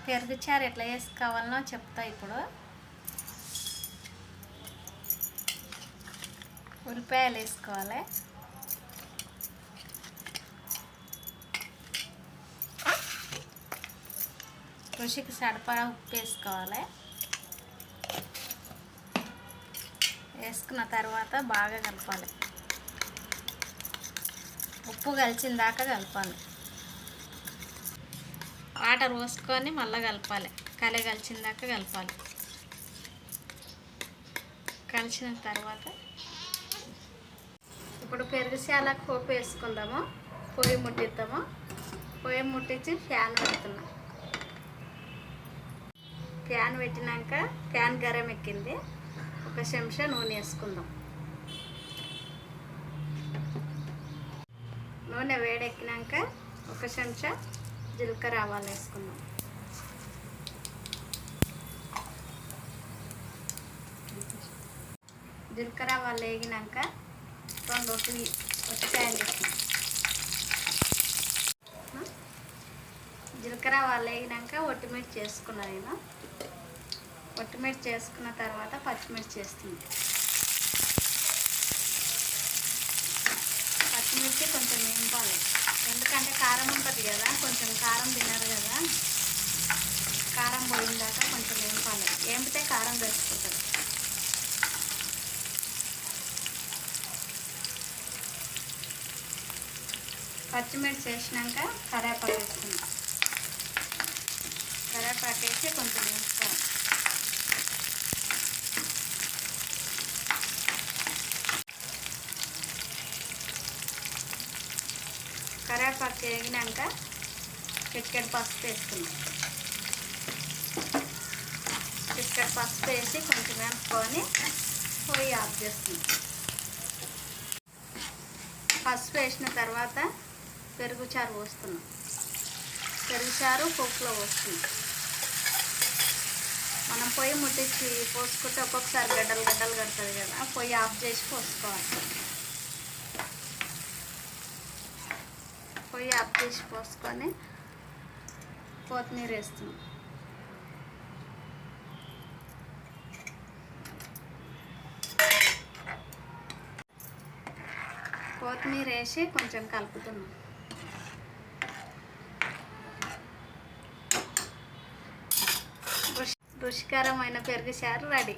పెరుగు చారు ఎట్లా చేసుకోవాలనో చెప్తా. ఇప్పుడు ఉల్లిపాయలు వేసుకోవాలి, రుచికి సరిపడా ఉప్పు వేసుకోవాలి. వేసుకున్న తర్వాత బాగా కలపాలి, ఉప్పు కలిసిన దాకా కలపాలి. వాటర్ పోసుకొని మళ్ళీ కలపాలి, కలిసిన దాకా కలపాలి. కలిసిన తర్వాత ఇప్పుడు పెరుగు చాలకు పోపు వేసుకుందాము. పొయ్యి ముట్టిద్దాము. పొయ్యి ముట్టించి ఫ్యాన్ పెడుతున్నాం. ఫ్యాన్ పెట్టినాక ఫ్యాన్ గరం ఎక్కింది. ఒక చెంచా నూనె వేసుకుందాం. నూనె వేడెక్కినాక ఒక చెంచా జీలకర్ర ఆవాలు వేసుకుందాం. జీలకర్ర ఆవాలు వేగినాక 2 ఒట్టికాయలు వేసుకుందాం. జీలకర్ర ఆవాలు వేగినాక ఒట్టిమిర్చి చేసుకున్నాను నేను. ఒట్టిమిర్చి చేసుకున్న తర్వాత పచ్చిమిర్చి వేస్తుంది. పచ్చిమిర్చి కొంచెం వేపాలి, ఎందుకంటే కారం ఉంటుంది కదా, కొంచెం కారం తినరు కదా. కారం పోయిన దాకా కొంచెం వేపాలి, వేపితే కారం తెచ్చుకుంటుంది. పచ్చిమిర్చి వేసినాక కరివేపాకు వేసుకుందాం. కరివేపాకు వేసి కొంచెం వేసుకోవాలి. కరివేపాకు వేగినాక చిటికెడు పసుపు వేసుకుందాం. చిటికెడు పసుపు వేసి కొంచెం వేపుకొని పొయ్యి ఆఫ్ చేస్తుంది. పసుపు వేసిన తర్వాత పెరుగు చారు పోస్తున్నాం. పెరుగు చారు పోపులో పోస్తున్నాం. మనం పొయ్యి ముట్టించి పోసుకుంటే ఒక్కొక్కసారి గడ్డలు గడ్డలు కడుతుంది కదా, పొయ్యి ఆఫ్ చేసి పోసుకోవాలి. పొయ్యి ఆఫ్ చేసి పోసుకొని కొత్తిమీర వేస్తున్నాం. కొత్తిమీర వేసి కొంచెం కలుపుతున్నాం. రుచికరమైన పెరుగు చారు రెడీ.